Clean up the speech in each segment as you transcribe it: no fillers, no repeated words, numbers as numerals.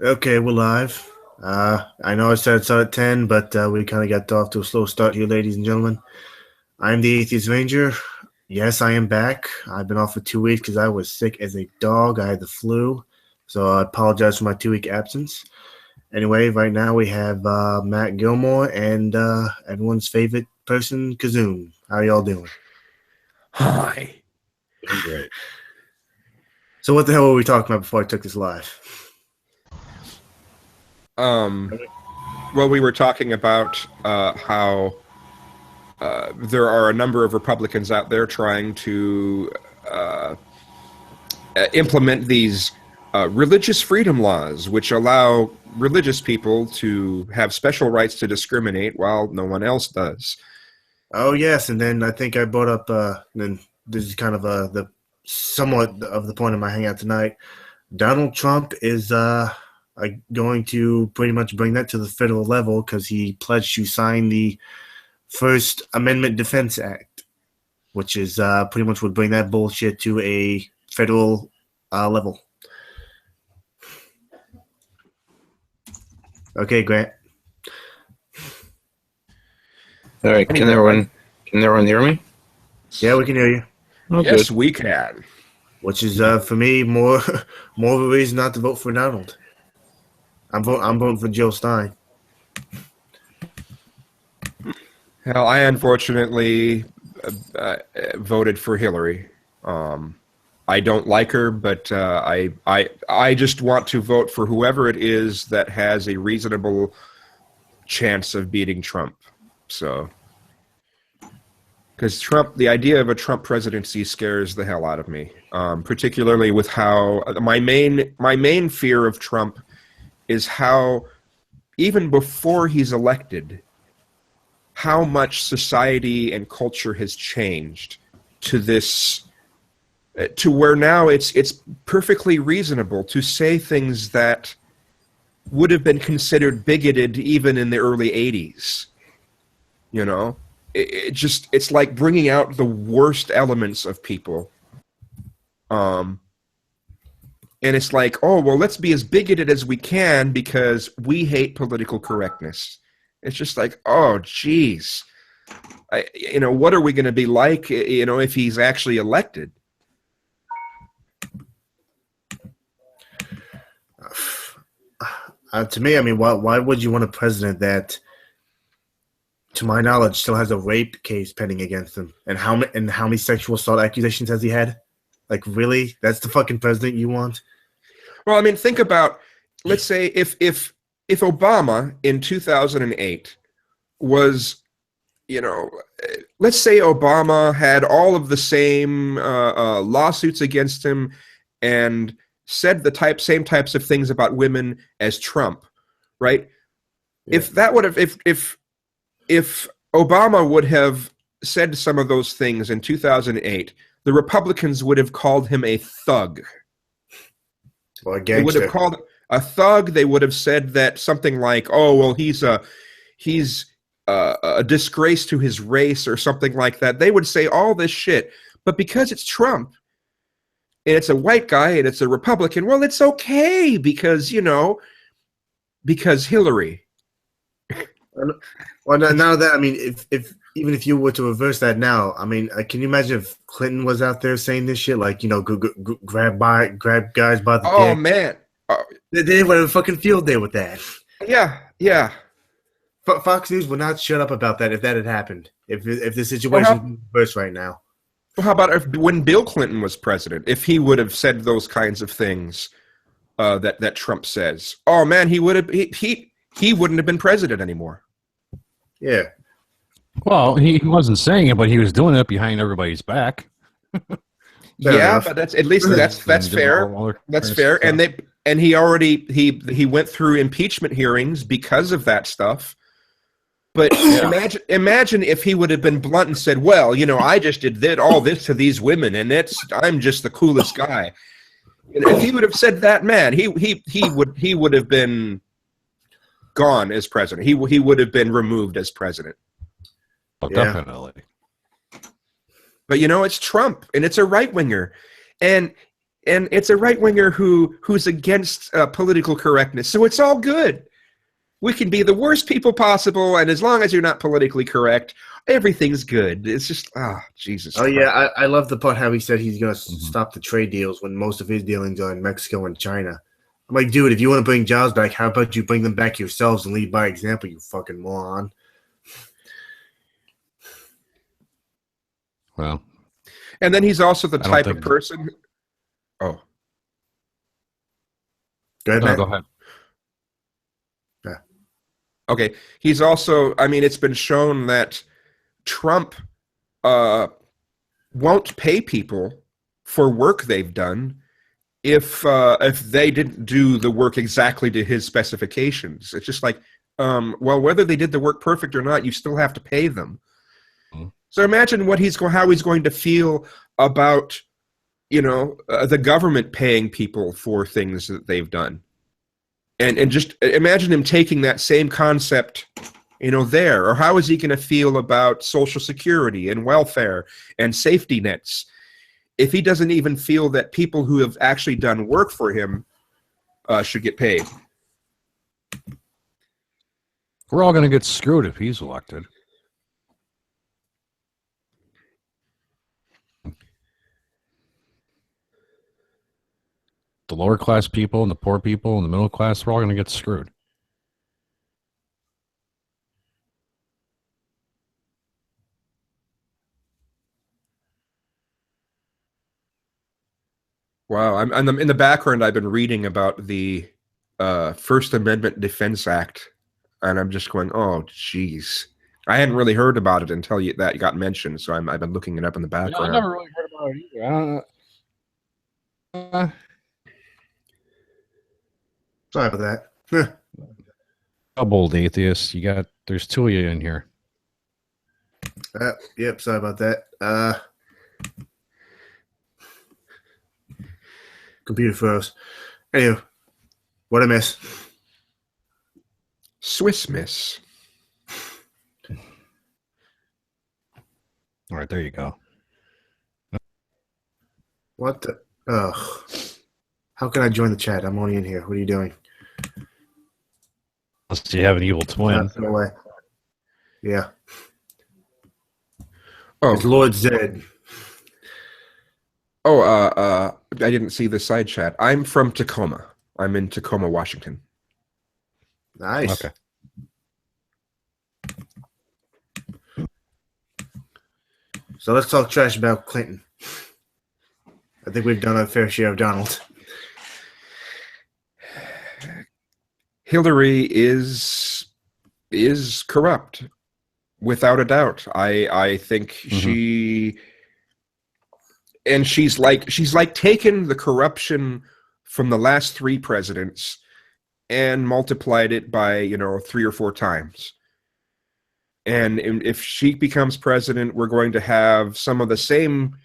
Okay, we're live. I know I said it's at 10, but we kind of got off to a slow start here, ladies and gentlemen. I'm the Atheist Ranger. Yes, I am back. I've been off for 2 weeks because I was sick as a dog. I had the flu, so I apologize for my 2 week absence. Anyway, right now we have Matt Gilmore and everyone's favorite person, Kazoon. How y'all doing? Hi. Doing great. So what the hell were we talking about before I took this live? Um, well, we were talking about how there are a number of Republicans out there trying to implement these religious freedom laws, which allow religious people to have special rights to discriminate while no one else does. Oh yes, and then I think I brought up. Then this is kind of the somewhat of the point of my hangout tonight. Donald Trump is going to pretty much bring that to the federal level because he pledged to sign the First Amendment Defense Act, which is pretty much would bring that bullshit to a federal level. Okay, Grant. All right, can everyone hear me? Yeah, we can hear you. Oh, Yes, good. we can. Which is for me more more of a reason not to vote for Donald. I'm voting for Jill Stein. Hell, I unfortunately voted for Hillary. I don't like her, but I just want to vote for whoever it is that has a reasonable chance of beating Trump. So, because Trump, the idea of a Trump presidency scares the hell out of me. Particularly with how my main fear of Trump is how even before he's elected, how much society and culture has changed to this to where now it's perfectly reasonable to say things that would have been considered bigoted even in the early 80s. You know, it's like bringing out the worst elements of people. And it's like, oh, well, let's be as bigoted as we can because we hate political correctness. It's just like, oh, geez. What are we going to be like, if he's actually elected? To me, I mean, why would you want a president that, to my knowledge, still has a rape case pending against him? And how many sexual assault accusations has he had? Like, really? That's the fucking president you want? Well, I mean, think about, let's say if Obama in 2008 was, let's say Obama had all of the same lawsuits against him and said the same types of things about women as Trump, right? Yeah. If that would have, if Obama would have said some of those things in 2008, the Republicans would have called him a thug. Or a They would have gangster. called a thug. They would have said that something like, "Oh, well, he's a disgrace to his race," or something like that. They would say all this shit, but because it's Trump and it's a white guy and it's a Republican, well, it's okay because because Hillary. Well, now that, I mean, if even if you were to reverse that now, I mean, can you imagine if Clinton was out there saying this shit, like, grab guys by the Oh dick? man, They would have a fucking field day with that. yeah. Fox News would not shut up about that if that had happened. If the Well, situation was reversed right now. how about when Bill Clinton was president? If he would have said those kinds of things that Trump says, oh man, he would have he wouldn't have been president anymore. Yeah. Well, he wasn't saying it, but he was doing it behind everybody's back. Yeah, enough. but that's at least that's fair. That's fair. And he went through impeachment hearings because of that stuff. But imagine if he would have been blunt and said, "Well, I just did all this to these women, and I'm just the coolest guy." If he would have said that, man, he would have been gone as president. He would have been removed as president. Oh, Yeah. definitely. But it's Trump, and it's a right winger, and and it's a right winger who's against political correctness. So it's all good. We can be the worst people possible, and as long as you're not politically correct, everything's good. It's just, Jesus. Oh, Christ. yeah, I love the part how he said he's going to stop the trade deals when most of his dealings are in Mexico and China. I'm like, dude, if you want to bring jobs back, how about you bring them back yourselves and lead by example, you fucking moron. Well, and then he's also the I don't type of think- person. Oh, Go ahead, no, Matt. go ahead. okay. He's also, I mean, it's been shown that Trump won't pay people for work they've done if they didn't do the work exactly to his specifications. It's just like, well, whether they did the work perfect or not, you still have to pay them. Mhm. So imagine how he's going to feel about, the government paying people for things that they've done. And just imagine him taking that same concept, there. Or how is he going to feel about Social Security and welfare and safety nets if he doesn't even feel that people who have actually done work for him should get paid? We're all going to get screwed if he's elected. The lower class people and the poor people and the middle class, we're all going to get screwed. Wow. I'm in the background, I've been reading about the First Amendment Defense Act, and I'm just going, oh, jeez. I hadn't really heard about it until that got mentioned, so I've been looking it up in the Yeah, background. I never really heard about it either. Sorry about that. Doubled atheists. There's two of you in here. Yep, sorry about that. Computer froze. Anyway, what I miss? Swiss Miss. All right, there you go. What the? Ugh. How can I join the chat? I'm only in here. What are you doing? Unless you have an evil twin. No way. Yeah. Oh, It's Lord Zed. I didn't see the side chat. I'm from Tacoma. I'm in Tacoma, Washington. Nice. Okay. So let's talk trash about Clinton. I think we've done our fair share of Donald. Hillary is corrupt, without a doubt. I think she's like taken the corruption from the last three presidents and multiplied it by 3 or 4 times. And if she becomes president, we're going to have some of the same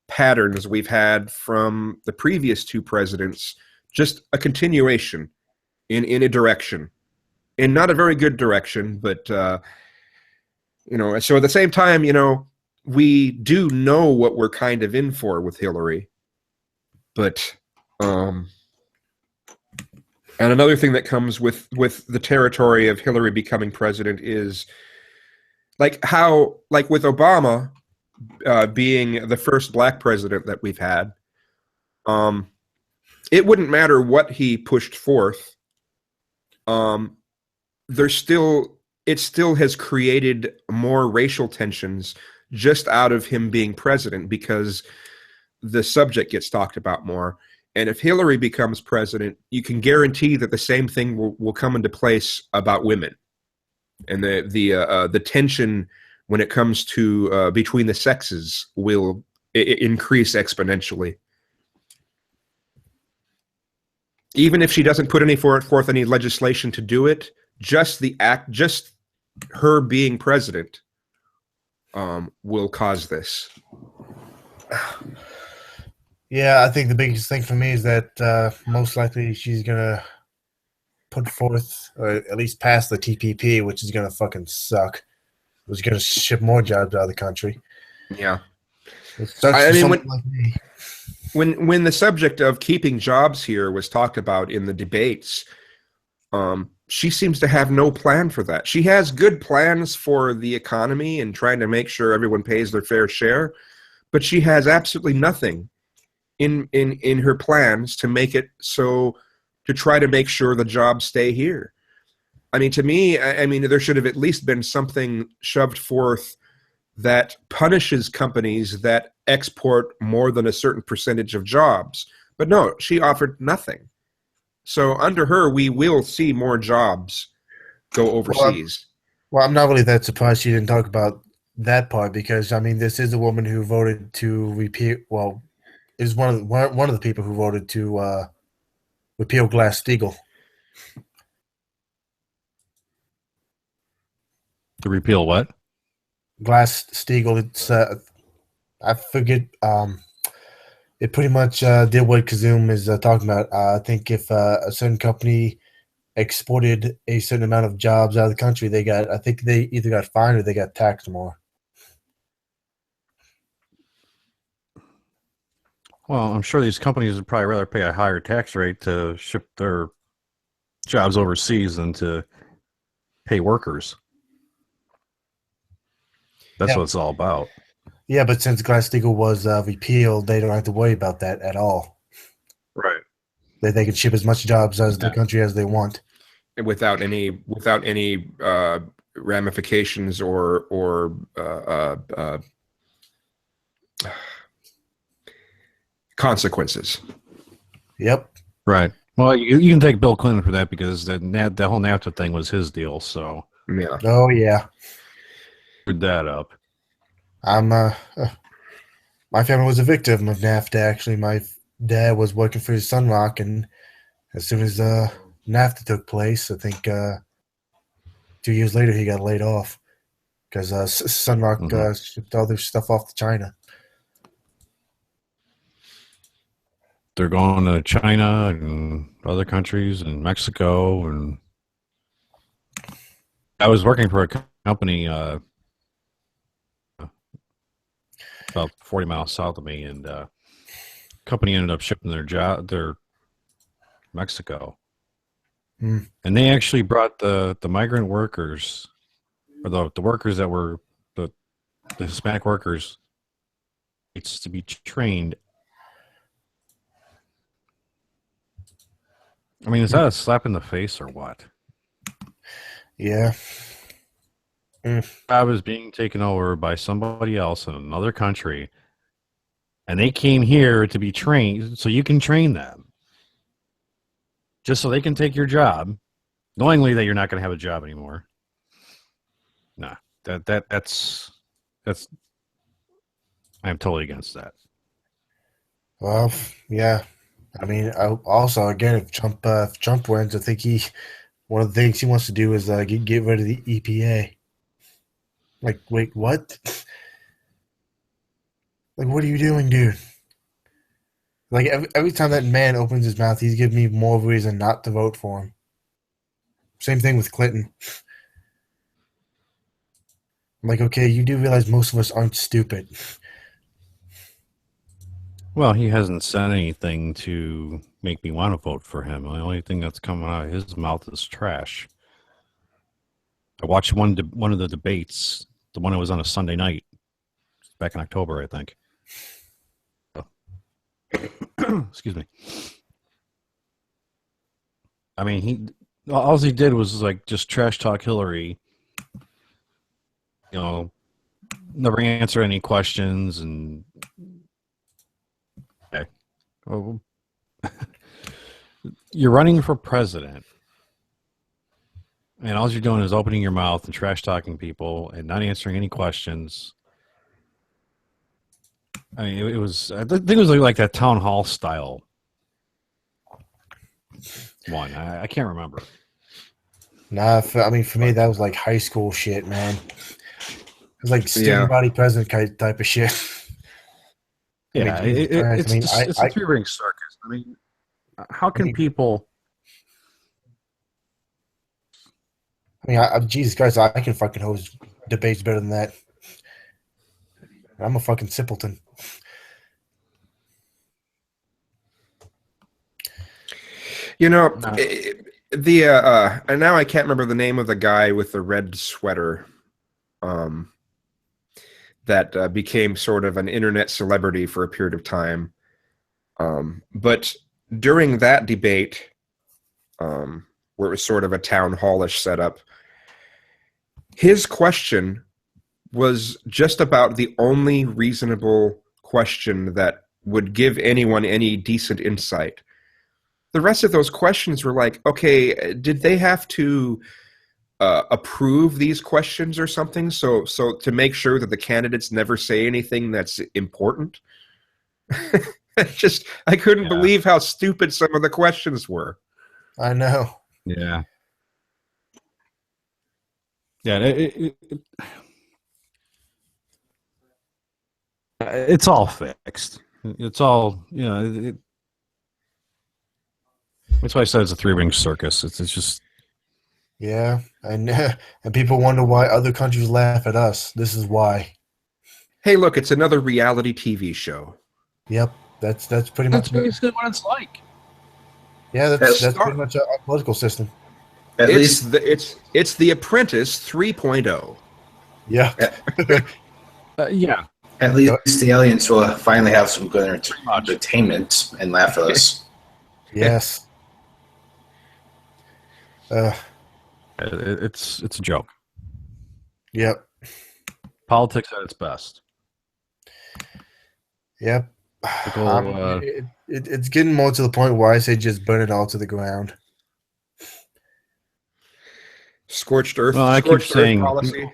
patterns we've had from the previous 2 presidents, just a continuation in a direction, in not a very good direction, but so at the same time, we do know what we're kind of in for with Hillary, but and another thing that comes with the territory of Hillary becoming president is like with Obama being the first black president that we've had, it wouldn't matter what he pushed forth. It still has created more racial tensions just out of him being president because the subject gets talked about more. And if Hillary becomes president, you can guarantee that the same thing will come into place about women, and the tension when it comes to between the sexes will increase exponentially. Even if she doesn't put forth any legislation to do it, just her being president will cause this. Yeah, I think the biggest thing for me is that most likely she's going to put forth, or at least pass the TPP, which is going to fucking suck. It's going to ship more jobs out of the country. Yeah. It sucks I for mean, someone like me. when the subject of keeping jobs here was talked about in the debates, she seems to have no plan for that. She has good plans for the economy and trying to make sure everyone pays their fair share, but she has absolutely nothing in her plans to make it so, to try to make sure the jobs stay here. I mean, to me, I mean, there should have at least been something shoved forth that punishes companies that export more than a certain percentage of jobs. But no, she offered nothing. So under her, we will see more jobs go overseas. Well, I'm not really that surprised she didn't talk about that part because, I mean, this is a woman who voted to repeal. Well, is one of the people who voted to repeal Glass-Steagall. To repeal what? Glass-Steagall. It's I forget. It pretty much did what Kazum is talking about. I think if a certain company exported a certain amount of jobs out of the country, I think they either got fined or they got taxed more. Well, I'm sure these companies would probably rather pay a higher tax rate to ship their jobs overseas than to pay workers. That's what it's all about. Yeah, but since Glass-Steagall was repealed, they don't have to worry about that at all. Right. They can ship as much jobs as the country as they want, without any ramifications or consequences. Yep. Right. Well, you can take Bill Clinton for that because the whole NAFTA thing was his deal. So yeah. Oh yeah. screwed that up. My family was a victim of NAFTA. Actually, my dad was working for Sunrock, and as soon as NAFTA took place, I think 2 years later he got laid off because Sunrock shipped all their stuff off to China. They're going to China and other countries and Mexico. And I was working for a company about 40 miles south of me, and company ended up shipping their Mexico. And they actually brought the migrant workers, or the workers that were the Hispanic workers, it's to be trained. I mean, is that a slap in the face or what? Yeah. I was being taken over by somebody else in another country, and they came here to be trained so you can train them. Just so they can take your job, knowingly that you're not going to have a job anymore. Nah, that's I'm totally against that. Well, yeah. I mean, also again, if Trump wins, I think one of the things he wants to do is get rid of the EPA. Like, wait, what? Like, what are you doing, dude? Like, every time that man opens his mouth, he's giving me more reason not to vote for him. Same thing with Clinton. I'm like, okay, you do realize most of us aren't stupid. Well, he hasn't said anything to make me want to vote for him. The only thing that's coming out of his mouth is trash. I watched one of the debates, the one that was on a Sunday night, back in October, I think. Excuse me. I mean, all he did was like just trash talk Hillary. You know, never answer any questions, and okay. Well, you're running for president, and all you're doing is opening your mouth and trash talking people and not answering any questions. I mean, it was. I think it was like that town hall style one. I can't remember. Nah, I mean, for me, that was like high school shit, man. It was like student body president type of shit. Yeah, it's a three-ring circus. I mean, how can people? I mean, Jesus Christ, I can fucking host debates better than that. I'm a fucking simpleton. You know, No. and now I can't remember the name of the guy with the red sweater, that became sort of an internet celebrity for a period of time. But during that debate, where it was sort of a town hallish setup, his question was just about the only reasonable question that would give anyone any decent insight. The rest of those questions were like, okay, did they have to approve these questions or something? So to make sure that the candidates never say anything that's important? I couldn't believe how stupid some of the questions were. I know. Yeah. Yeah. It's all fixed. It's all, that's why I said it's a three-ring circus. It's just. Yeah, and people wonder why other countries laugh at us. This is why. Hey, look, it's another reality TV show. Yep, that's pretty much. That's basically what it's like. Yeah, that's pretty much our political system. It's The Apprentice 3.0. Yeah. Yeah. At least the aliens will finally have some good entertainment and laugh at us. Yes. It's a joke. Yep. Politics at its best. Yep. Typical, It's getting more to the point where I say just burn it all to the ground. Scorched earth. Well, I keep saying policy.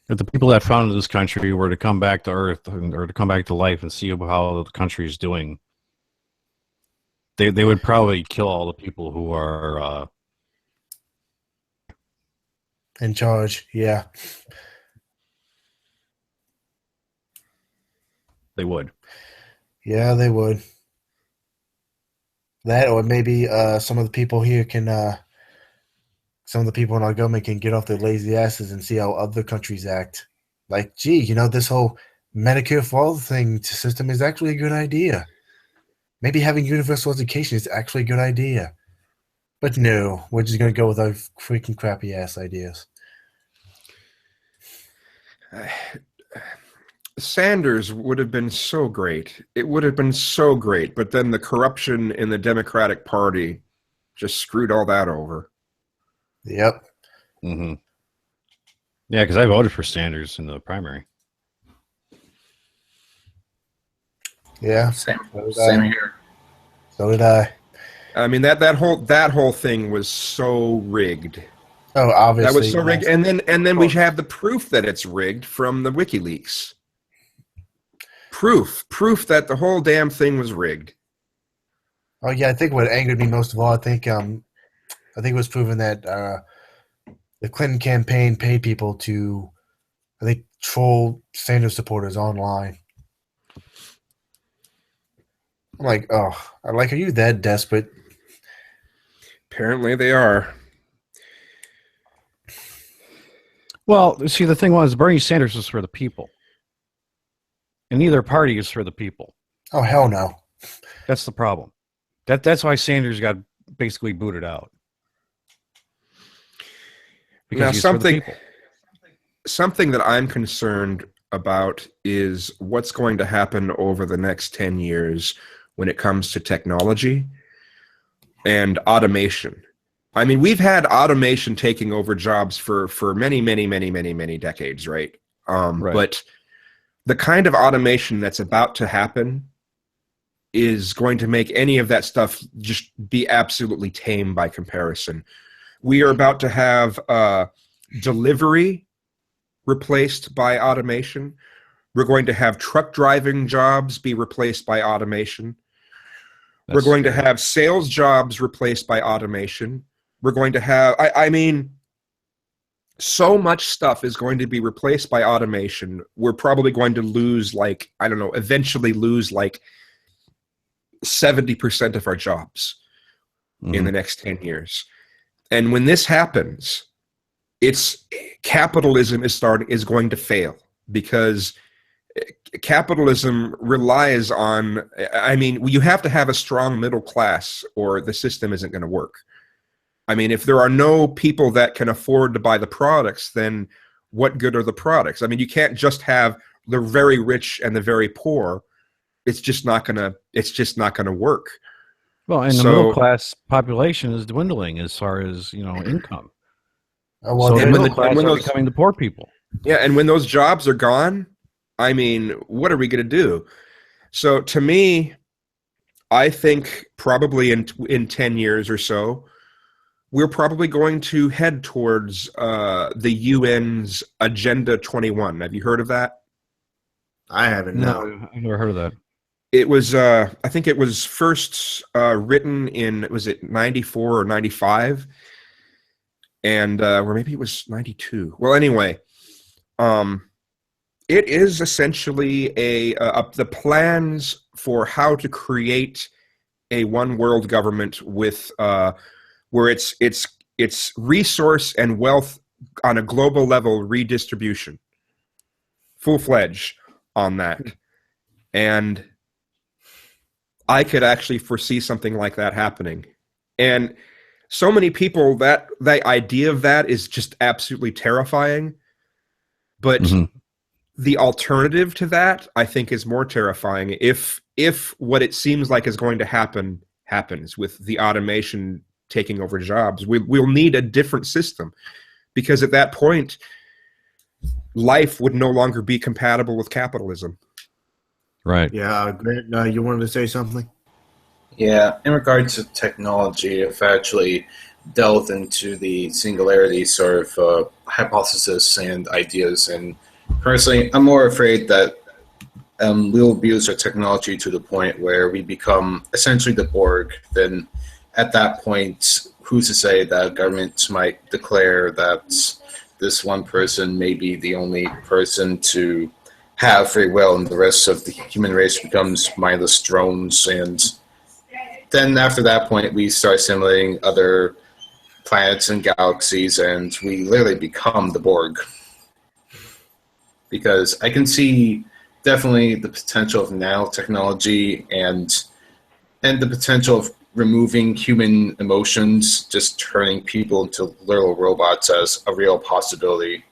If the people that founded this country were to come back to Earth or to come back to life and see how the country is doing, they would probably kill all the people who are In charge, yeah. They would. Yeah, they would. That, or maybe some of the people here some of the people in our government can get off their lazy asses and see how other countries act. Like, gee, this whole Medicare for all system is actually a good idea. Maybe having universal education is actually a good idea. But no, we're just going to go with our freaking crappy ass ideas. Sanders would have been so great. It would have been so great. But then the corruption in the Democratic Party just screwed all that over. Yep. Mm-hmm. Yeah, because I voted for Sanders in the primary. Yeah. Same here. So did I. I mean that whole thing was so rigged. Oh, obviously. That was so rigged. And then we have the proof that it's rigged from the WikiLeaks. Proof that the whole damn thing was rigged. Oh yeah, I think what angered me most of all, I think it was proven that the Clinton campaign paid people to, I think, troll Sanders supporters online. I'm like, oh, are you that desperate? Apparently they are. Well, see, the thing was, Bernie Sanders was for the people. And neither party is for the people. Oh, hell no. That's the problem. That's why Sanders got basically booted out. Because Now, he's for the people. something that I'm concerned about is what's going to happen over the next 10 years when it comes to technology and automation. I mean, we've had automation taking over jobs for many, many, many, many, many decades, right? Right. But the kind of automation that's about to happen is going to make any of that stuff just be absolutely tame by comparison. We are about to have delivery replaced by automation. We're going to have truck driving jobs be replaced by automation. We're going to have sales jobs replaced by automation. We're going to have, I mean, so much stuff is going to be replaced by automation. We're probably going to lose, like, I don't know, eventually lose like 70% of our jobs in the next 10 years. And when this happens, capitalism is going to fail, because capitalism relies on, I mean, you have to have a strong middle class or the system isn't going to work. I mean, if there are no people that can afford to buy the products, then what good are the products? I mean, you can't just have the very rich and the very poor. It's just not gonna work. Well, and the middle class population is dwindling as far as income. Well, So the and when middle class when are those- becoming the poor people. Yeah, and when those jobs are gone, I mean, what are we going to do? So to me, I think probably in 10 years or so, we're probably going to head towards the UN's Agenda 21. Have you heard of that? I haven't. No. I've never heard of that. It was, I think it was first written in, was it 94 or 95? And, or maybe it was 92. Well, anyway, it is essentially the plans for how to create a one world government with where it's resource and wealth on a global level redistribution, full-fledged on that. And I could actually foresee something like that happening. And so many people, that the idea of that is just absolutely terrifying. But the alternative to that, I think, is more terrifying. If what it seems like is going to happen happens with the automation taking over jobs, we'll need a different system, because at that point, life would no longer be compatible with capitalism. Right. Yeah, Grant, you wanted to say something? Yeah, in regards to technology, I've actually delved into the singularity sort of hypothesis and ideas, and personally, I'm more afraid that we'll abuse our technology to the point where we become essentially the Borg. Then at that point, who's to say that governments might declare that this one person may be the only person to have free will, and the rest of the human race becomes mindless drones. And then after that point, we start simulating other planets and galaxies, and we literally become the Borg. Because I can see definitely the potential of nanotechnology and the potential of removing human emotions, just turning people into literal robots, as a real possibility.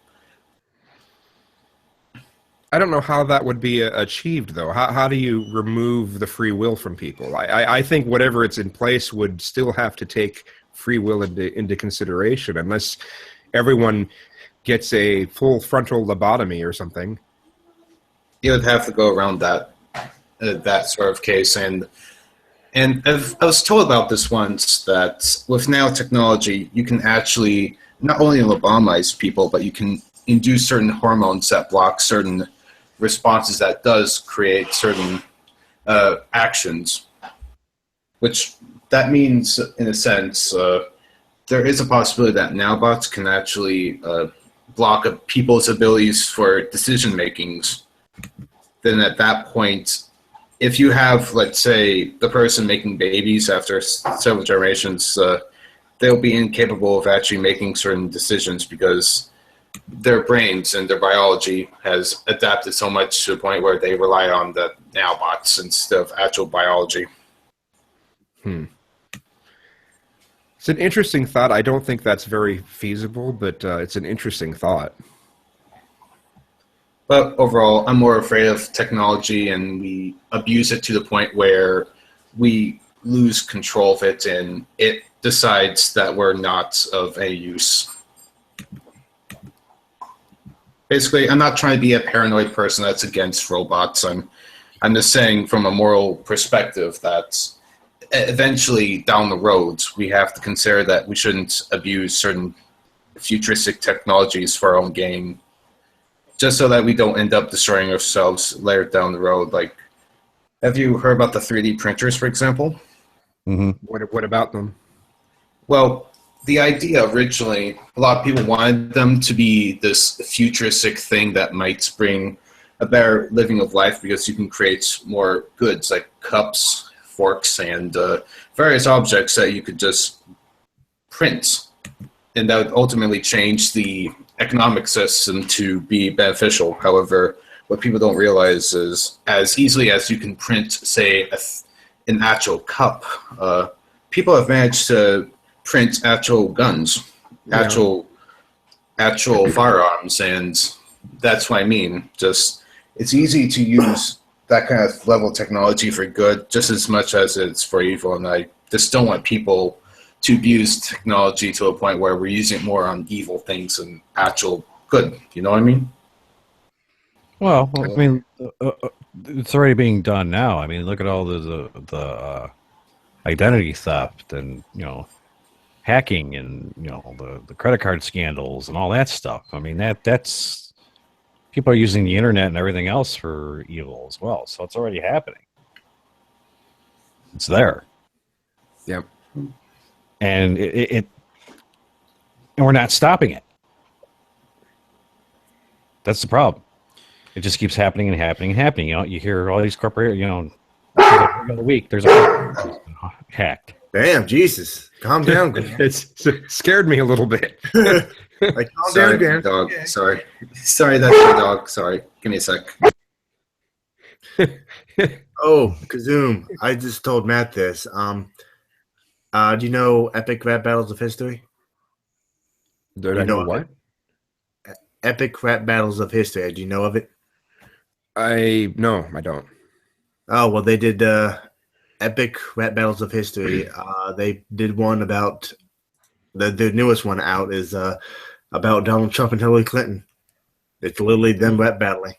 I don't know how that would be achieved, though. How do you remove the free will from people? I think whatever it's in place would still have to take free will into consideration, unless everyone gets a full frontal lobotomy or something. You would have to go around that sort of case. And I was told about this once, that with nanotechnology, you can actually not only lobotomize people, but you can induce certain hormones that block certain responses that does create certain actions. Which that means, in a sense, there is a possibility that nanobots can actually block people's abilities for decision makings. Then at that point, if you have, let's say, the person making babies after several generations, they'll be incapable of actually making certain decisions, because their brains and their biology has adapted so much to the point where they rely on the nanobots instead of actual biology. It's an interesting thought. I don't think that's very feasible, but it's an interesting thought. But overall, I'm more afraid of technology, and we abuse it to the point where we lose control of it, and it decides that we're not of any use. Basically, I'm not trying to be a paranoid person that's against robots. I'm just saying, from a moral perspective, that eventually down the road, we have to consider that we shouldn't abuse certain futuristic technologies for our own gain, just so that we don't end up destroying ourselves later down the road. Like, have you heard about the 3D printers, for example? Mm-hmm. What about them? Well, the idea originally, a lot of people wanted them to be this futuristic thing that might bring a better living of life, because you can create more goods like cups, forks, and various objects that you could just print. And that would ultimately change the economic system to be beneficial. However, what people don't realize is as easily as you can print, say, an actual cup, people have managed to print actual guns, actual firearms, and that's what I mean. Just it's easy to use that kind of level of technology for good just as much as it's for evil, and I just don't want people to abuse technology to a point where we're using it more on evil things than actual good. You know what I mean? Well, I mean, it's already being done now. I mean, look at all the identity theft and hacking and the credit card scandals and all that stuff. I mean, that's people are using the internet and everything else for evil as well. So it's already happening. It's there. Yep. And and we're not stopping it. That's the problem. It just keeps happening and happening and happening. You hear all these corporate, every week there's a hacked. Damn, Jesus. Calm down. It scared me a little bit. Like, calm Sorry, down, Dan. dog. Sorry, that's your dog. Sorry, give me a sec. Oh, Kazoom. I just told Matt this. Do you know Epic Rap Battles of History? Did I know what? Epic Rap Battles of History. Do you know of it? No, I don't. Oh, well, they did Epic Rap Battles of History. They did one about the newest one out is about Donald Trump and Hillary Clinton. It's literally them rap battling.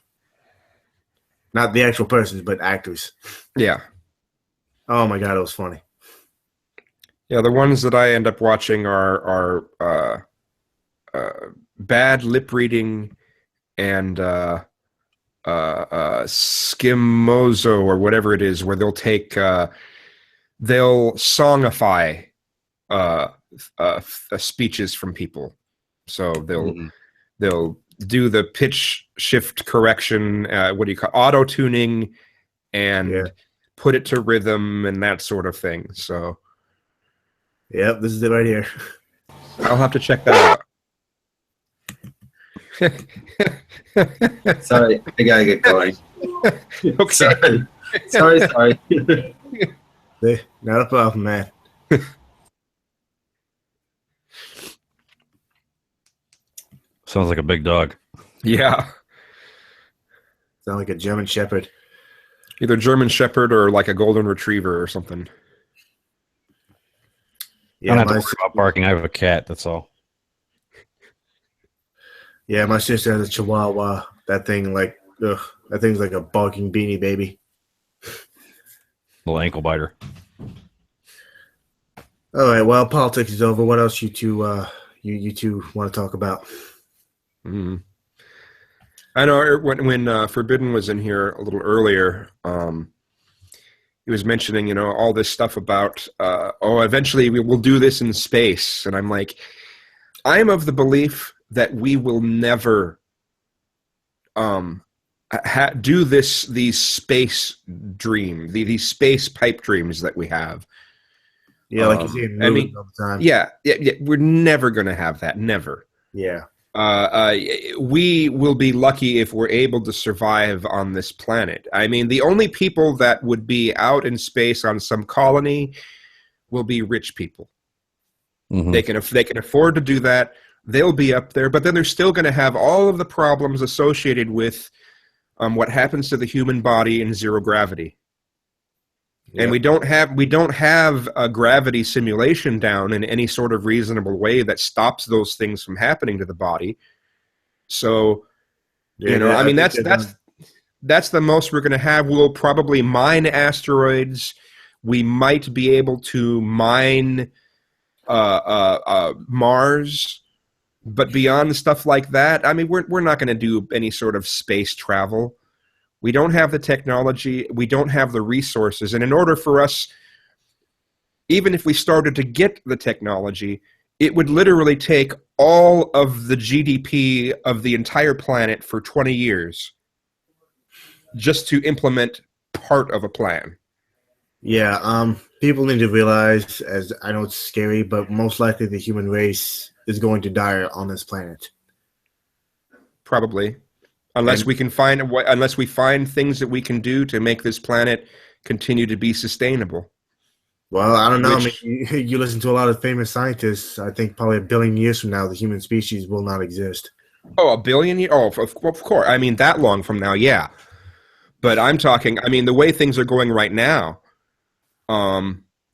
Not the actual persons, but actors. Yeah. Oh my God, it was funny. Yeah, the ones that I end up watching are bad lip reading and skimozo or whatever it is, where they'll songify speeches from people. So they'll do the pitch shift correction, auto tuning, and put it to rhythm and that sort of thing. So, yep, this is it right here. I'll have to check that out. Sorry, I gotta get going. Okay. Sorry. Not a problem, man. Sounds like a big dog. Yeah. Sound like a German Shepherd. Either German Shepherd or like a Golden Retriever or something. Yeah, I'm not worried about barking. I have a cat. That's all. Yeah, my sister has a Chihuahua. That thing's like a barking beanie baby. Little ankle biter. All right. Well, politics is over. What else you two want to talk about? Mm. I know when Forbidden was in here a little earlier, he was mentioning, all this stuff about, eventually we will do this in space. And I'm like, I'm of the belief that we will never do these space dreams, these space pipe dreams that we have. Yeah, like you see in movies all the time. Yeah, we're never going to have that. Never. Yeah. We will be lucky if we're able to survive on this planet. I mean, the only people that would be out in space on some colony will be rich people. Mm-hmm. They can afford to do that. They'll be up there, but then they're still going to have all of the problems associated with what happens to the human body in zero gravity. Yep. And we don't have a gravity simulation down in any sort of reasonable way that stops those things from happening to the body. So, I mean, that's the most we're going to have. We'll probably mine asteroids. We might be able to mine Mars, but beyond stuff like that, I mean, we're not going to do any sort of space travel. We don't have the technology. We don't have the resources. And in order for us, even if we started to get the technology, it would literally take all of the GDP of the entire planet for 20 years just to implement part of a plan. Yeah, people need to realize, as I know it's scary, but most likely the human race is going to die on this planet. Probably. unless we find things that we can do to make this planet continue to be sustainable. Well, I don't know. I mean, you listen to a lot of famous scientists. I think probably 1 billion years from now, the human species will not exist. Oh, 1 billion years? Oh, of course. I mean, that long from now, yeah. But I'm talking, I mean, the way things are going right now,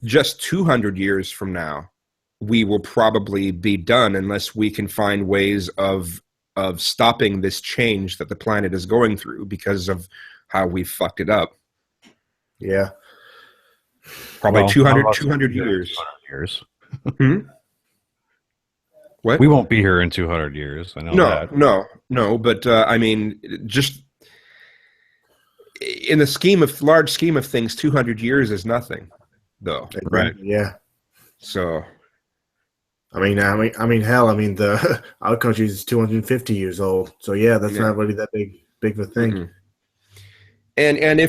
just 200 years from now, we will probably be done unless we can find ways of stopping this change that the planet is going through because of how we fucked it up. Yeah. Probably 200 years. 200 years. Hmm? What? We won't be here in 200 years. I know that. No. But I mean, just in the large scheme of things, 200 years is nothing, though. Right. Yeah. So, I mean, hell, our country is 250 years old. So yeah, that's not really that big of a thing. Mm-hmm. And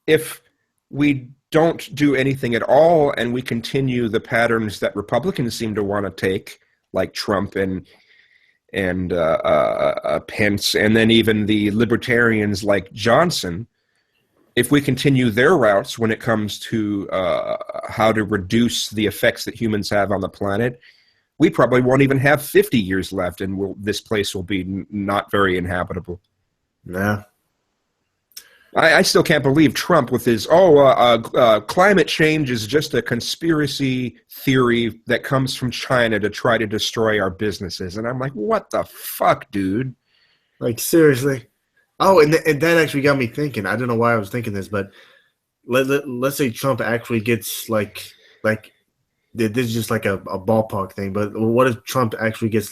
if we don't do anything at all and we continue the patterns that Republicans seem to want to take, like Trump and Pence, and then even the libertarians like Johnson, if we continue their routes when it comes to how to reduce the effects that humans have on the planet, we probably won't even have 50 years left, and this place will be not very inhabitable. Yeah. I still can't believe Trump with his, climate change is just a conspiracy theory that comes from China to try to destroy our businesses. And I'm like, what the fuck, dude? Like, seriously? Oh, and that actually got me thinking. I don't know why I was thinking this, but let's say Trump actually gets, like this is just like a ballpark thing, but what if Trump actually gets,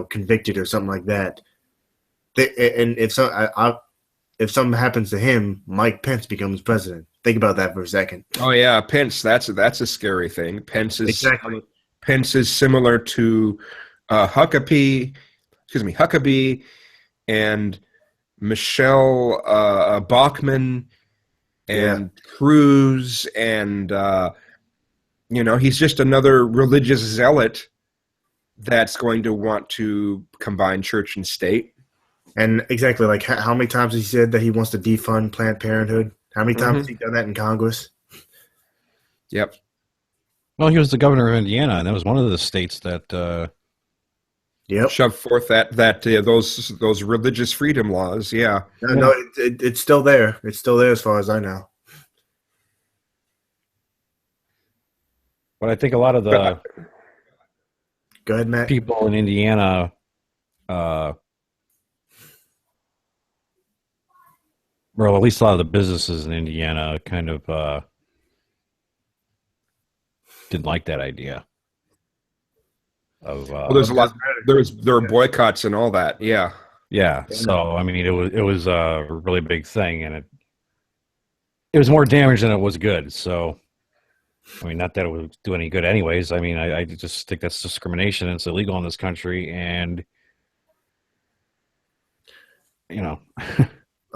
convicted or something like that? And if something happens to him, Mike Pence becomes president. Think about that for a second. Oh yeah, Pence. That's a scary thing. Pence is similar to Huckabee, and Michelle Bachmann and Cruz, and he's just another religious zealot that's going to want to combine church and state. And exactly, like how many times has he said that he wants to defund Planned Parenthood? How many times has he done that in Congress? Yep. Well, he was the governor of Indiana, and that was one of the states that shoved forth those religious freedom laws. Yeah. No, it's still there. It's still there as far as I know. But I think a lot of the Go ahead, Matt. people in Indiana well, at least a lot of the businesses in Indiana kind of didn't like that idea. There's a lot. There are boycotts and all that. Yeah. Yeah. So I mean, it was a really big thing, and it was more damage than it was good. So I mean, not that it would do any good, anyways. I mean, I just think that's discrimination. It's illegal in this country, and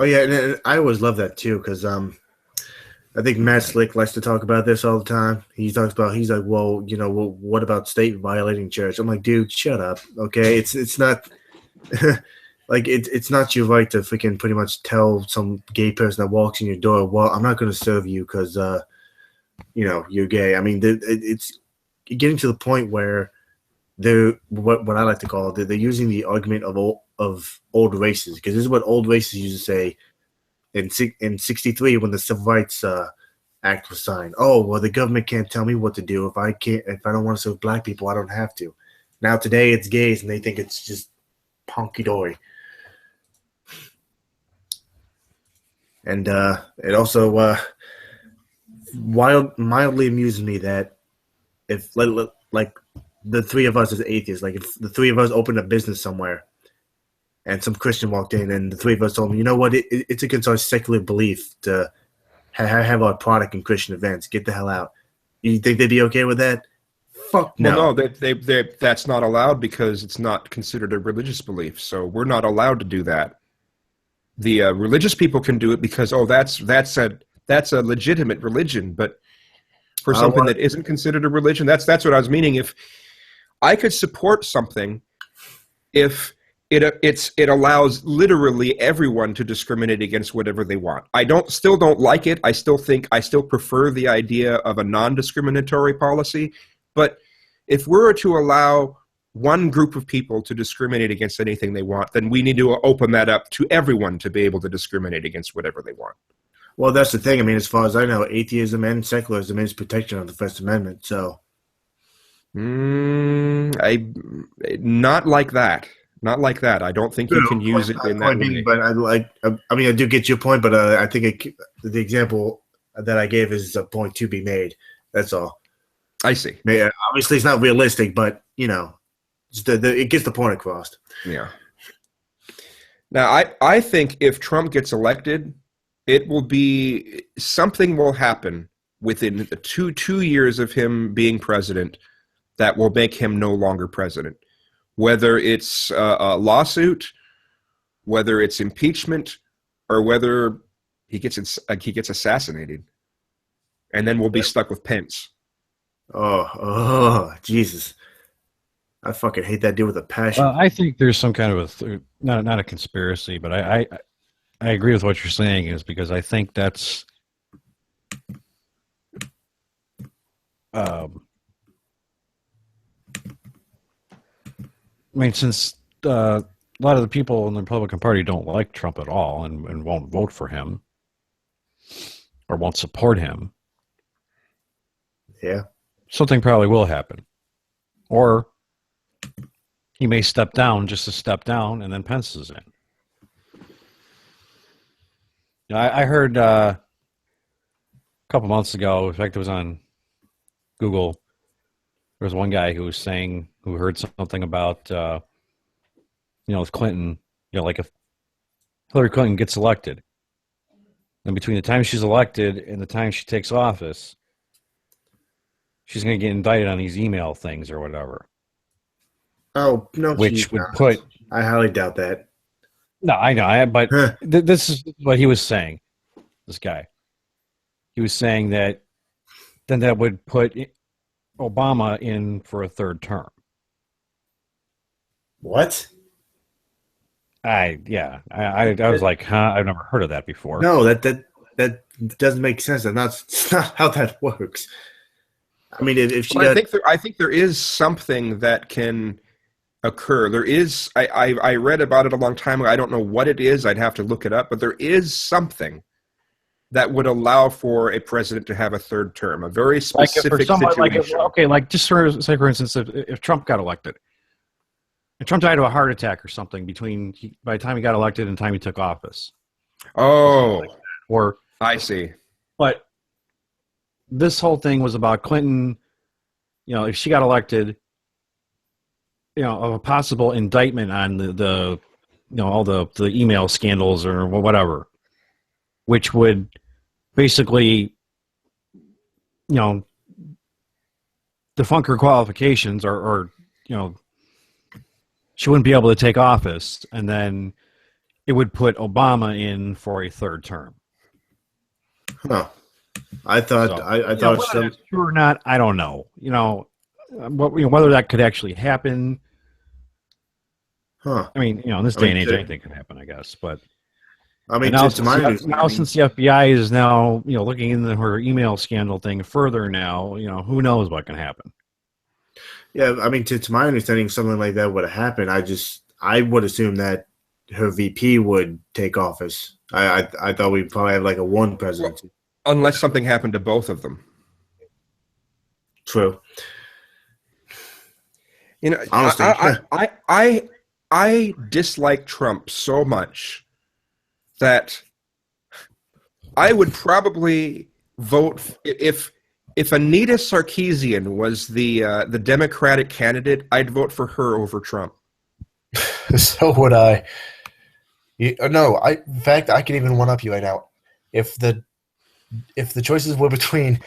Oh yeah, and I always love that too because I think Matt Slick likes to talk about this all the time. He's like, well, what about state violating church? I'm like, dude, shut up. Okay, it's not like it's not your right to freaking pretty much tell some gay person that walks in your door, well, I'm not going to serve you because you're gay. I mean, it's getting to the point where they're what I like to call it. They're using the argument of old races, because this is what old races used to say in 63 when the Civil Rights Act was signed. Oh, well, the government can't tell me what to do. If I don't want to serve black people, I don't have to. Now today it's gays, and they think it's just honky dory. And it also mildly amuses me that if like the three of us as atheists, like if the three of us opened a business somewhere and some Christian walked in and the three of us told me, you know what, it's against our secular belief to have our product in Christian events. Get the hell out. You think they'd be okay with that? Fuck no. Well, no, that's not allowed because it's not considered a religious belief. So we're not allowed to do that. The religious people can do it because, that's a legitimate religion. But for something that isn't considered a religion, that's what I was meaning. If I could support something, if it allows literally everyone to discriminate against whatever they want. I still don't like it. I still prefer the idea of a non-discriminatory policy. But if we're to allow one group of people to discriminate against anything they want, then we need to open that up to everyone to be able to discriminate against whatever they want. Well, that's the thing. I mean, as far as I know, atheism and secularism is protection of the First Amendment. So, not like that. Not like that. I don't think you can use it in that way. But I do get your point, but I think the example that I gave is a point to be made. That's all. I see. Obviously, it's not realistic, but it gets the point across. Yeah. Now, I think if Trump gets elected, something will happen within the two years of him being president that will make him no longer president. Whether it's a lawsuit, whether it's impeachment, or whether he gets assassinated, and then we'll be stuck with Pence. Oh, Jesus! I fucking hate that dude with a passion. Well, I think there's some kind of not a conspiracy, but I agree with what you're saying, is because I think that's I mean, since a lot of the people in the Republican Party don't like Trump at all and won't vote for him or won't support him, yeah, something probably will happen. Or he may step down just to step down, and then Pence is in. I heard a couple months ago, in fact, it was on Google, there was one guy who heard something about, with Clinton, like if Hillary Clinton gets elected, and between the time she's elected and the time she takes office, she's going to get indicted on these email things or whatever. Oh, no. Which would put... I highly doubt that. No, I know, but this is what he was saying, this guy. He was saying that then that would put Obama in for a third term. What? I was like, huh? I've never heard of that before. No, that doesn't make sense. That's not how that works. I mean, if she, I think there is something that can occur. There is. I read about it a long time ago. I don't know what it is. I'd have to look it up. But there is something that would allow for a president to have a third term, a very specific situation. Just say, for instance, if Trump got elected, and Trump died of a heart attack or something by the time he got elected and the time he took office. Oh, or I see. But this whole thing was about Clinton. If she got elected, of a possible indictment on the all the email scandals or whatever, which would basically, defunct her qualifications or she wouldn't be able to take office, and then it would put Obama in for a third term. Huh. I thought whether that's true or not, I don't know. Whether that could actually happen. Huh. I mean, in this day and age, anything can happen, I guess. But I mean, now since the FBI is now, looking into her email scandal thing further now, who knows what can happen. Yeah, I mean, to my understanding, something like that would have happened. I would assume that her VP would take office. I thought we'd probably have like a one presidency. Well, unless something happened to both of them. True. Honestly, I dislike Trump so much that I would probably vote if Anita Sarkeesian was the Democratic candidate, I'd vote for her over Trump. So would I. In fact, I could even one up you right now. If the choices were between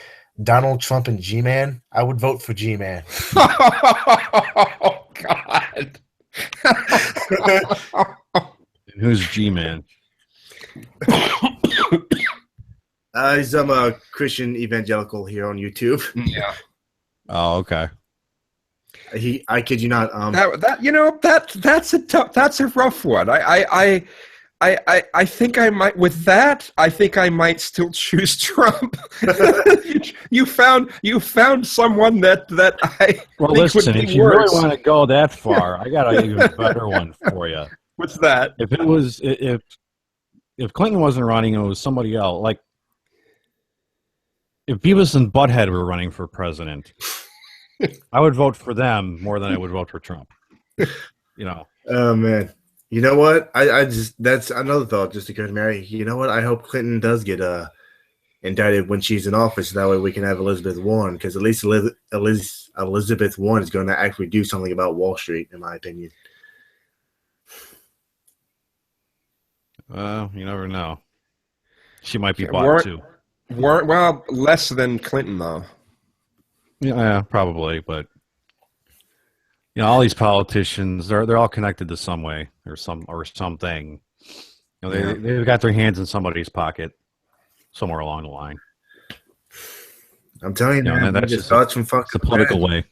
Donald Trump and G-Man, I would vote for G-Man. Oh God. Who's G-Man? He's a Christian evangelical here on YouTube. Yeah. Oh, okay. I kid you not. That's a rough one. I think I might with that. I think I might still choose Trump. you found someone that I Well, think listen, would if be you worse. really want to go that far, I got an even better one for you. What's that? If it was if Clinton wasn't running, and it was somebody else. Like if Beavis and Butthead were running for president, I would vote for them more than I would vote for Trump. You know. Oh man. You know what? I just that's another thought just occurred to me. You know what? I hope Clinton does get indicted when she's in office. That way we can have Elizabeth Warren, because at least Elizabeth Warren is going to actually do something about Wall Street, in my opinion. You never know. She might be Yeah, bought too. Well, less than Clinton though. Yeah, probably, but all these politicians, they're all connected to some way or something. They've got their hands in somebody's pocket somewhere along the line. I'm telling you, man, that's just thoughts from fucking the political way.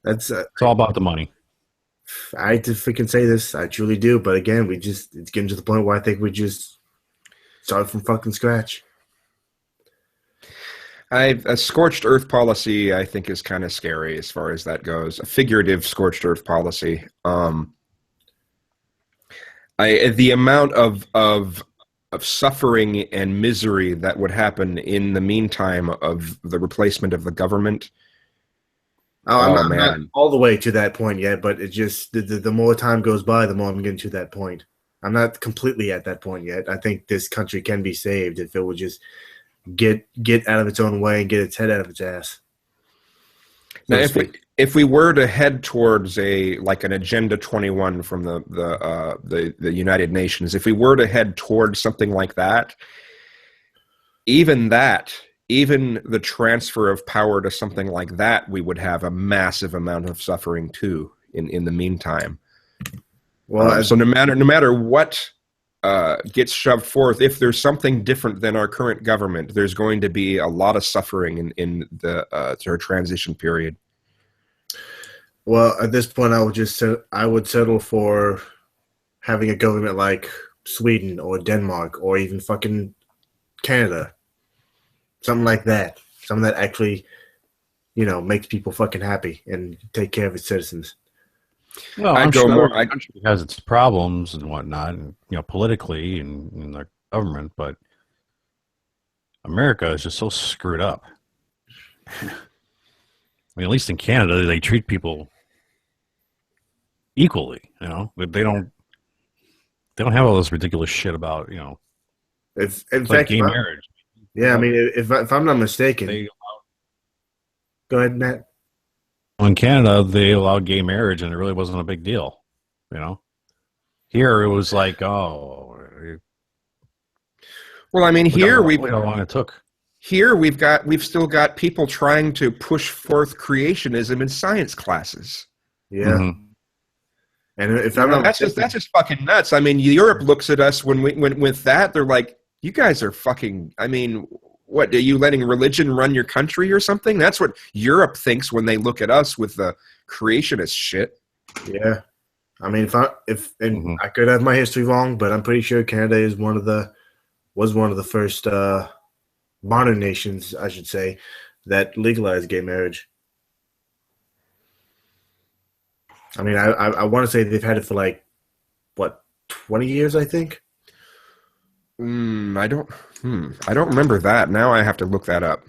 That's it's all about the money. I hate to freaking say this, I truly do, but again, it's getting to the point where I think we just start from fucking scratch. A scorched earth policy, I think, is kind of scary as far as that goes. A figurative scorched earth policy. The amount of suffering and misery that would happen in the meantime of the replacement of the government. I'm not all the way to that point yet, but it just the more time goes by, the more I'm getting to that point. I'm not completely at that point yet. I think this country can be saved if it would just get out of its own way and get its head out of its ass. Now, if we were to head towards an Agenda 21 from the United Nations, if we were to head towards something like that, even the transfer of power to something like that, we would have a massive amount of suffering too. In the meantime, well, so no matter what gets shoved forth, if there's something different than our current government, there's going to be a lot of suffering in the transition period. Well, at this point, I would settle for having a government like Sweden or Denmark or even fucking Canada, something like that, something that actually, makes people fucking happy and take care of its citizens. Well, I'm sure every country has its problems and whatnot, and, politically and in the government, but America is just so screwed up. I mean, at least in Canada, they treat people equally. They don't have all this ridiculous shit about If gay marriage. Yeah, I mean, if I'm not mistaken, go ahead, Matt. In Canada, they allowed gay marriage, and it really wasn't a big deal. Here it was like, oh. Well, I mean, here look how long it took. Here we've still got people trying to push forth creationism in science classes. Yeah. Mm-hmm. And if I'm not that's just fucking nuts. I mean, Europe looks at us when with that, they're like, you guys are fucking. I mean, what are you letting religion run your country or something? That's what Europe thinks when they look at us with the creationist shit. Yeah, I mean, I could have my history wrong, but I'm pretty sure Canada is one of the first modern nations, I should say, that legalized gay marriage. I mean, I want to say they've had it for 20 years, I think. I don't remember that. Now I have to look that up.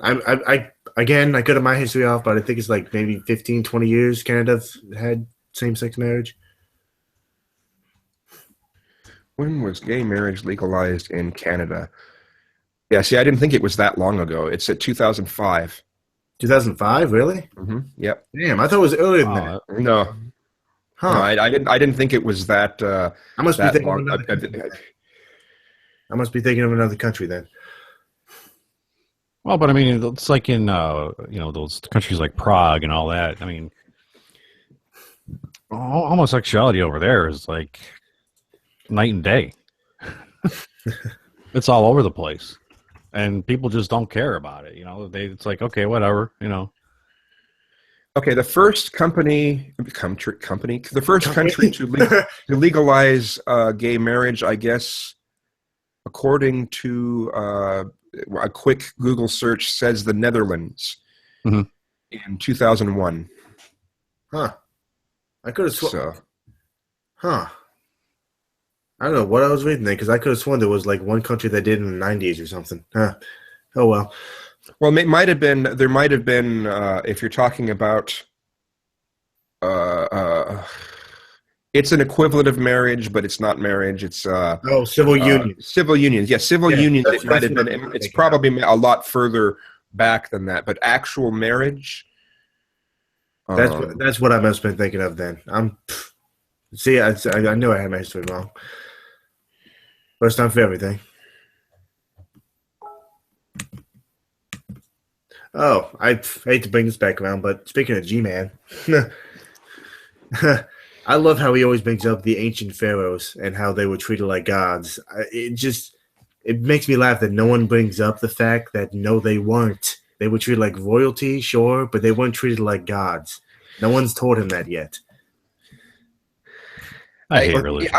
I could have my history off, but I think it's maybe 15, 20 years Canada's had same-sex marriage. When was gay marriage legalized in Canada? Yeah, see, I didn't think it was that long ago. It's at 2005. 2005, really? Mm-hmm. Yep. Damn, I thought it was earlier than that. No. Huh. No, I didn't think it was that. I must that be thinking long. of I must be thinking of another country then. Well, but I mean, it's like in those countries like Prague and all that. I mean, homosexuality over there is like night and day. It's all over the place, and people just don't care about it. It's like, okay, whatever. Okay, the first the first country to legalize gay marriage, I guess, according to a quick Google search, says the Netherlands in 2001. Huh. I could have sworn. So, Huh. I don't know what I was reading there because I could have sworn there was like one country that did in the 90s or something. Huh. Oh well. well, it might have been. There might have been if you're talking about. It's an equivalent of marriage, but it's not marriage. It's civil union. Civil unions. Yeah, civil Yeah, unions. that's- It might have that's been. what I'm It's thinking probably a lot further back than that. But actual marriage. That's what I must have been thinking of then. See, I knew I had my history wrong. First time for everything. Oh, I hate to bring this back around, but speaking of G-Man, I love how he always brings up the ancient pharaohs and how they were treated like gods. It makes me laugh that no one brings up the fact that no, they weren't. They were treated like royalty, sure, but they weren't treated like gods. No one's told him that yet. I hate religion.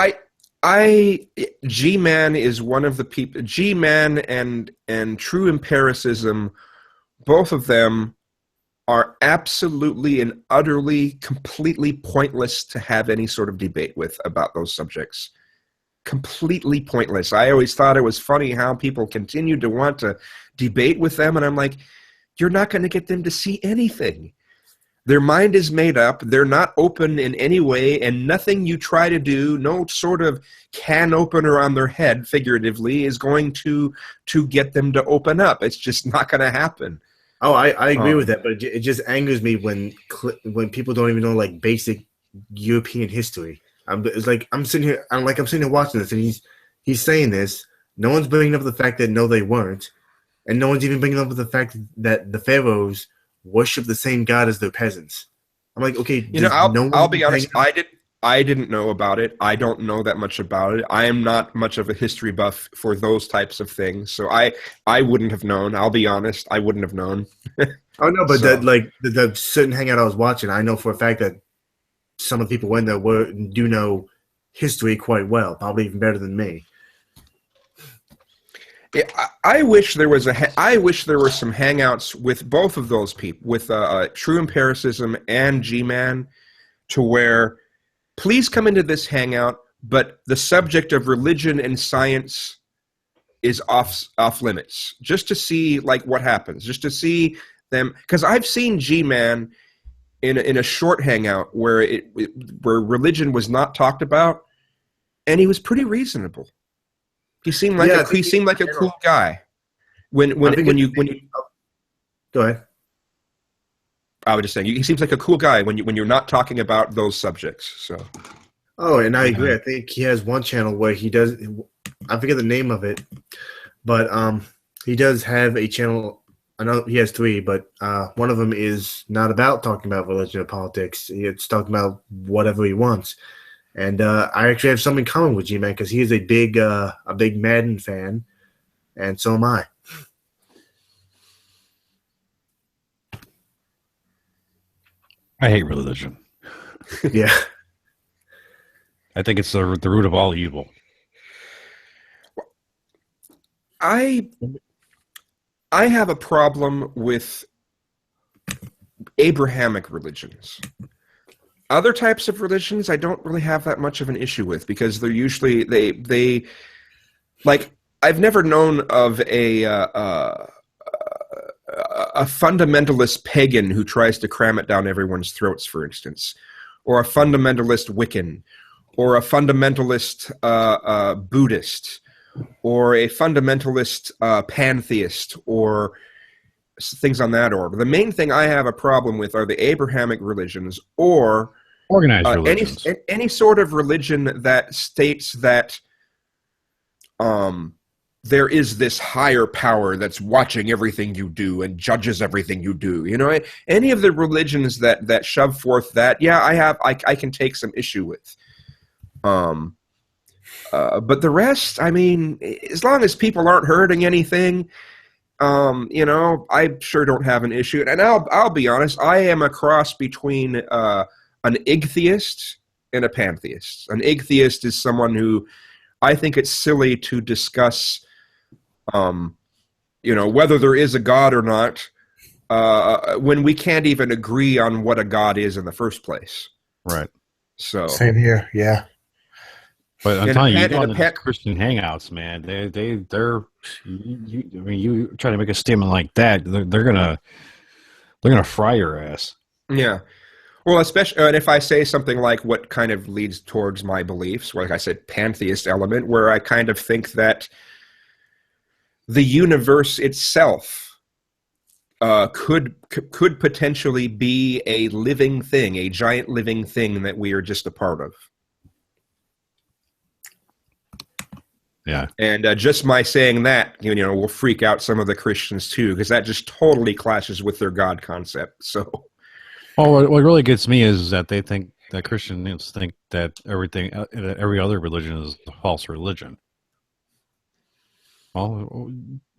G-Man is one of the people. G-Man and true empiricism, both of them are absolutely and utterly, completely pointless to have any sort of debate with about those subjects. Completely pointless. I always thought it was funny how people continued to want to debate with them, and I'm like, you're not going to get them to see anything. Their mind is made up. They're not open in any way, and nothing you try to do, no sort of can opener on their head, figuratively, is going to get them to open up. It's just not going to happen. Oh, I agree with that, but it just angers me when people don't even know like basic European history. I'm sitting here watching this, and he's saying this. No one's bringing up the fact that no, they weren't, and no one's even bringing up the fact that the pharaohs worship the same god as their peasants. I'm like, okay, I'll be honest. I didn't know about it. I don't know that much about it. I am not much of a history buff for those types of things, so I wouldn't have known. I'll be honest. I wouldn't have known. Oh no, but the certain hangout I was watching, I know for a fact that some of the people in there do know history quite well, probably even better than me. I wish there was I wish there were some hangouts with both of those people, with True Empiricism and G-Man, to where please come into this hangout, but the subject of religion and science is off limits, just to see like what happens, just to see them, because I've seen G-Man in a short hangout where where religion was not talked about, and he was pretty reasonable. He seemed like a cool guy. When you go ahead. I was just saying he seems like a cool guy when you're not talking about those subjects. So. Oh, and I agree. I think he has one channel where he does. I forget the name of it, but he does have a channel. I know he has three, but one of them is not about talking about religion or politics. It's talking about whatever he wants. And I actually have something in common with G-Man because he is a big Madden fan, and so am I. I hate religion. Yeah. I think it's the root of all evil. I have a problem with Abrahamic religions. Other types of religions I don't really have that much of an issue with because they're usually they like I've never known of a fundamentalist pagan who tries to cram it down everyone's throats, for instance, or a fundamentalist Wiccan, or a fundamentalist Buddhist, or a fundamentalist pantheist, or things on that order. The main thing I have a problem with are the Abrahamic religions, or organized religions. Any sort of religion that states that there is this higher power that's watching everything you do and judges everything you do. You know, any of the religions that shove forth that, yeah, I can take some issue with. But the rest, I mean, as long as people aren't hurting anything, I sure don't have an issue. And I'll be honest, I am a cross between an igtheist and a pantheist. An igtheist is someone who I think it's silly to discuss, whether there is a God or not, when we can't even agree on what a God is in the first place. Right. So Same here. Yeah. But I'm And telling a you, pet- you go and on a the pet- Christian hangouts, man. You try to make a statement like that, they're gonna fry your ass. yeah. Well, especially and if I say something like what kind of leads towards my beliefs, like I said, pantheist element, where I kind of think that the universe itself could potentially be a living thing, a giant living thing that we are just a part of. Yeah. And just my saying that, will freak out some of the Christians too, because that just totally clashes with their God concept. So, Well, what really gets me is that they think that Christians think that that every other religion is a false religion. Well,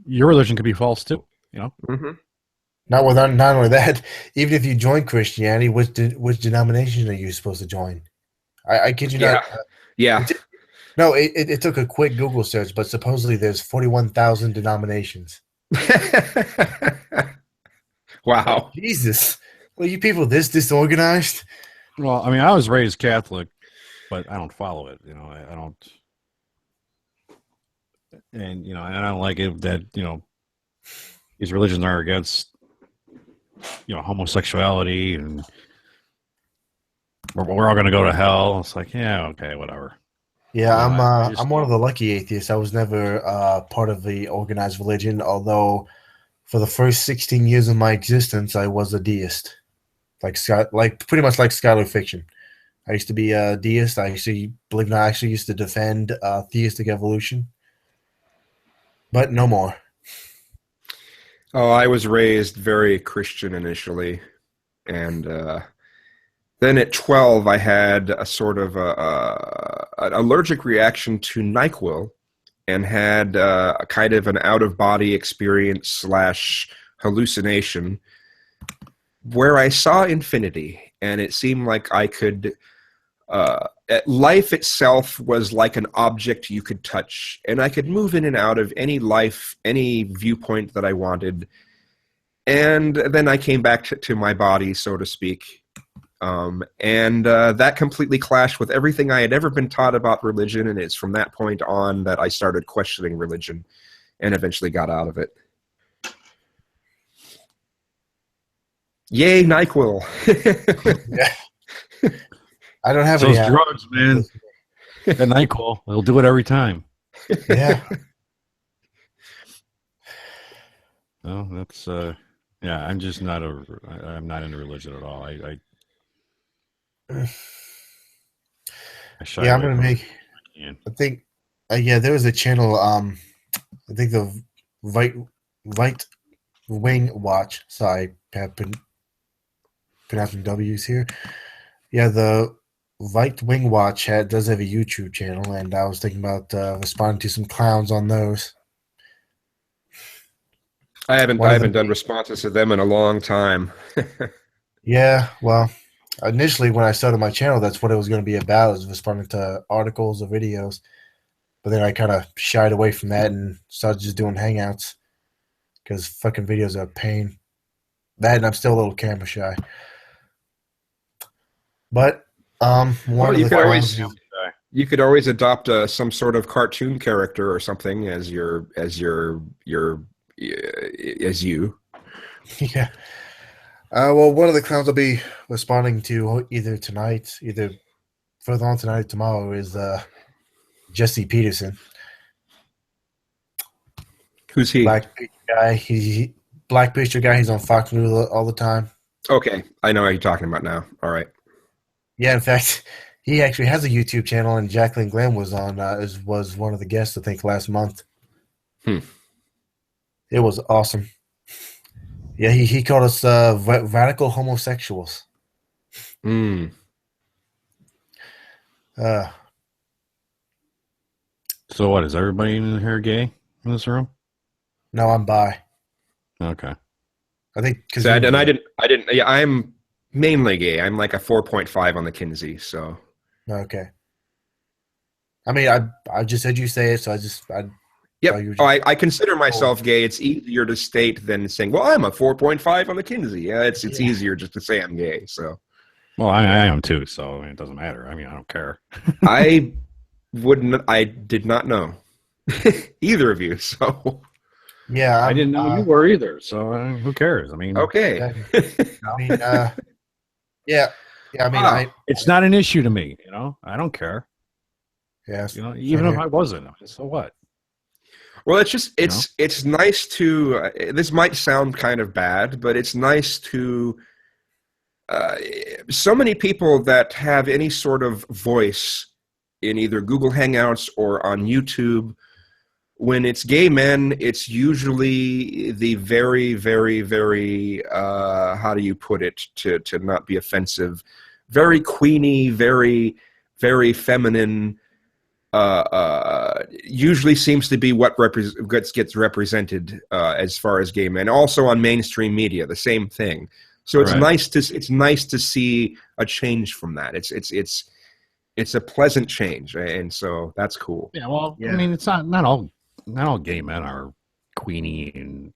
your religion could be false too. mhm. Not only that, even if you join Christianity, which denomination are you supposed to join? I kid you not. Yeah. No, it took a quick Google search, but supposedly there's 41,000 denominations. Wow. Jesus. Well, you people this disorganized? Well, I mean, I was raised Catholic, but I don't follow it. I don't, and I don't like it that these religions are against homosexuality, and we're all going to go to hell. It's like, yeah, okay, whatever. Yeah, I just I'm one of the lucky atheists. I was never part of the organized religion, although for the first 16 years of my existence, I was a deist, like pretty much like Skylar Fiction. I used to be a deist. I actually used to defend theistic evolution, but no more. Oh, I was raised very Christian initially, and then at 12, I had a sort of an allergic reaction to NyQuil, and had a kind of an out-of-body experience / hallucination, where I saw infinity, and it seemed like I could. Life itself was like an object you could touch, and I could move in and out of any life, any viewpoint that I wanted. And then I came back to my body, so to speak. And that completely clashed with everything I had ever been taught about religion, and it's from that point on that I started questioning religion and eventually got out of it. Yay, NyQuil! Yeah. I don't have Those any drugs, man. That NyQuil, they'll do it every time. Yeah. No, that's yeah. I'm just not I'm not into religion at all. I shy Yeah, I'm away gonna from make. it. I think, yeah, there was a channel. I think the right wing watch. Sorry, I've been pronouncing W's here. Yeah, the right wing watch does have a YouTube channel, and I was thinking about responding to some clowns on those. I haven't One of them- done responses to them in a long time. Yeah, well, initially when I started my channel, that's what it was going to be about, is responding to articles or videos. But then I kind of shied away from that and started just doing hangouts because fucking videos are a pain. That, and I'm still a little camera shy. But one Well, of you the could always clowns- you could always adopt some sort of cartoon character or something as as you. Yeah. Well, one of the clowns I'll be responding to either further on tonight or tomorrow is Jesse Peterson. Who's he? Black picture guy. Black picture guy. He's on Fox News all the time. Okay, I know what you're talking about now. All right. Yeah, in fact, he actually has a YouTube channel, and Jacqueline Glenn was on was one of the guests, I think, last month. It was awesome. Yeah, he called us radical homosexuals. Mm. So what, is everybody in here gay in this room? No, I'm bi. Okay. I think because So I didn't. Yeah, I'm mainly gay. I'm like a 4.5 on the Kinsey. So okay. I mean, I just heard you say it, so I yep. you were Oh, just- I consider myself gay. It's easier to state than saying, "Well, I'm a 4.5 on the Kinsey." Yeah, it's Yeah. easier just to say I'm gay. So Well, I am too, so it doesn't matter. I mean, I don't care. I wouldn't. I did not know either of you. So yeah. I didn't know you were either, so who cares? I mean, okay. I mean, yeah. I mean, Wow. it's not an issue to me. I don't care. yes. Even if here. I wasn't, so what? Well, it's just it's nice to. This might sound kind of bad, but it's nice to. So many people that have any sort of voice in either Google Hangouts or on YouTube, when it's gay men, it's usually the very, very, very, how do you put it, to not be offensive, very queeny, very, very feminine, usually seems to be what gets represented as far as gay men. Also on mainstream media, the same thing. So it's Right. nice to see a change from that. It's a pleasant change, and so that's cool. Yeah, well, Yeah. I mean, it's not all gay men are queenie and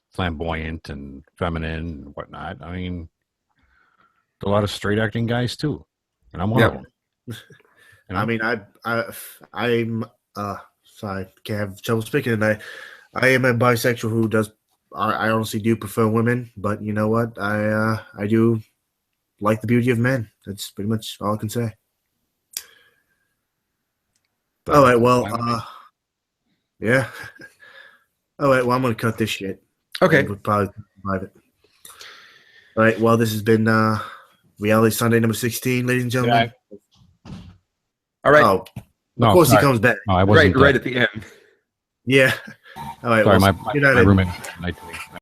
flamboyant and feminine and whatnot. I mean, a lot of straight acting guys too, and I'm one of Yep. them. I mean, I'm sorry, can't have trouble speaking tonight. I am a bisexual who does. I honestly do prefer women, but you know what? I do like the beauty of men. That's pretty much all I can say. All right, well, yeah. All right, well, I'm gonna cut this shit. Okay. We'll probably private. All right, well, this has been Reality Sunday number 16, ladies and gentlemen. All right. Oh, no, of course sorry. he comes back. No, I wasn't. Right at the end. Yeah. All right. Sorry, well, my good night, roommate.